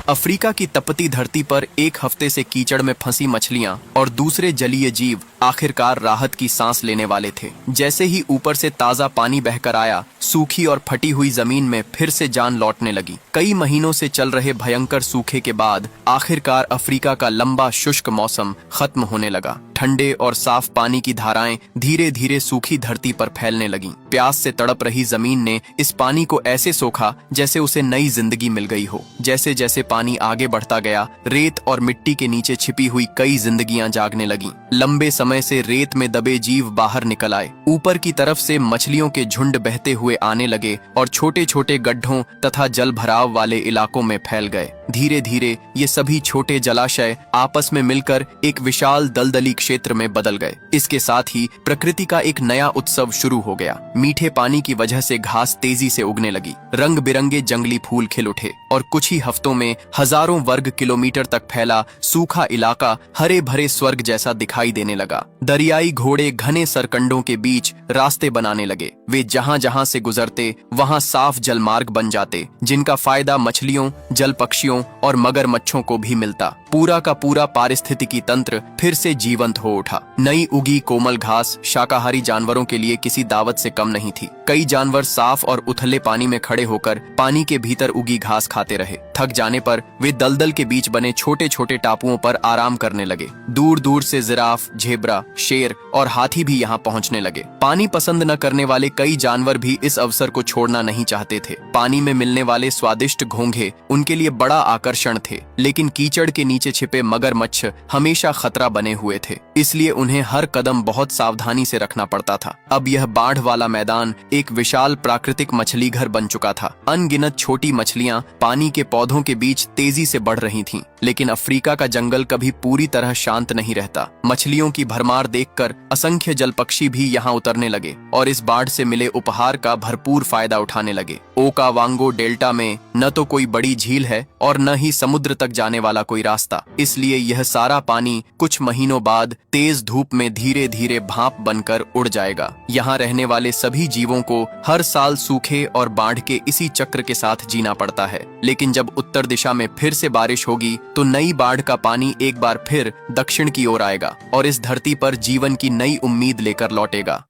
Africa की तपती धरती पर एक हफ्ते से कीचड़ में फंसी मछलियां और दूसरे जलीय जीव आखिरकार राहत की सांस लेने वाले थे। जैसे ही ऊपर से ताजा पानी बहकर आया, सूखी और फटी हुई जमीन में फिर से जान लौटने लगी। कई महीनों से चल रहे भयंकर सूखे के बाद आखिरकार अफ्रीका का लंबा शुष्क मौसम खत्म होने लगा। ठंडे और साफ पानी की धाराएं धीरे धीरे सूखी धरती पर फैलने लगीं। प्यास से तड़प रही जमीन ने इस पानी को ऐसे सोखा जैसे उसे नई जिंदगी मिल गई हो। जैसे जैसे पानी आगे बढ़ता गया, रेत और मिट्टी के नीचे छिपी हुई कई जिंदगियां जागने लगीं। लंबे समय से रेत में दबे जीव बाहर निकल आए। ऊपर की तरफ से मछलियों के झुंड बहते हुए आने लगे और छोटे छोटे गड्ढों तथा जल भराव वाले इलाकों में फैल गए। धीरे धीरे ये सभी छोटे जलाशय आपस में मिलकर एक विशाल दलदली क्षेत्र में बदल गए। इसके साथ ही प्रकृति का एक नया उत्सव शुरू हो गया। मीठे पानी की वजह से घास तेजी से उगने लगी, रंग बिरंगे जंगली फूल खिल उठे और कुछ ही हफ्तों में हजारों वर्ग किलोमीटर तक फैला सूखा इलाका हरे भरे स्वर्ग जैसा दिखाई देने लगा। दरियाई घोड़े घने सरकंडों के बीच रास्ते बनाने लगे। वे जहां जहां से गुजरते वहां साफ जलमार्ग बन जाते, जिनका फायदा मछलियों, जल पक्षियों और मगरमच्छों को भी मिलता। पूरा का पूरा पारिस्थितिकी तंत्र फिर से जीवंत हो उठा। नई उगी कोमल घास शाकाहारी जानवरों के लिए किसी दावत से कम नहीं थी। कई जानवर साफ और उथले पानी में खड़े होकर पानी के भीतर उगी घास खाते रहे। थक जाने पर वे दलदल के बीच बने छोटे छोटे टापुओं पर आराम करने लगे। दूर दूर से जिराफ, झेब्रा, शेर और हाथी भी यहाँ पहुँचने लगे। पानी पसंद न करने वाले कई जानवर भी इस अवसर को छोड़ना नहीं चाहते थे। पानी में मिलने वाले स्वादिष्ट घोंघे उनके लिए बड़ा आकर्षण थे, लेकिन कीचड़ के नीचे छिपे मगरमच्छ हमेशा खतरा बने हुए थे। इसलिए उन्हें हर कदम बहुत सावधानी से रखना पड़ता था। अब यह बाढ़ वाला मैदान एक विशाल प्राकृतिक मछली घर बन चुका था। अनगिनत छोटी मछलियां पानी के पौधों के बीच तेजी से बढ़ रही थीं, लेकिन अफ्रीका का जंगल कभी पूरी तरह शांत नहीं रहता। मछलियों की भरमार देखकर असंख्य जल पक्षी भी यहाँ उतरने लगे और इस बाढ़ से मिले उपहार का भरपूर फायदा उठाने लगे। ओकावांगो डेल्टा में न तो कोई बड़ी झील है और न ही समुद्र तक जाने वाला कोई रास्ता, इसलिए यह सारा पानी कुछ महीनों बाद तेज धूप में धीरे धीरे भाप बनकर उड़ जाएगा। यहाँ रहने वाले सभी जीवों को हर साल सूखे और बाढ़ के इसी चक्र के साथ जीना पड़ता है। लेकिन जब उत्तर दिशा में फिर से बारिश होगी तो नई बाढ़ का पानी एक बार फिर दक्षिण की ओर आएगा और इस धरती पर जीवन की नई उम्मीद लेकर लौटेगा।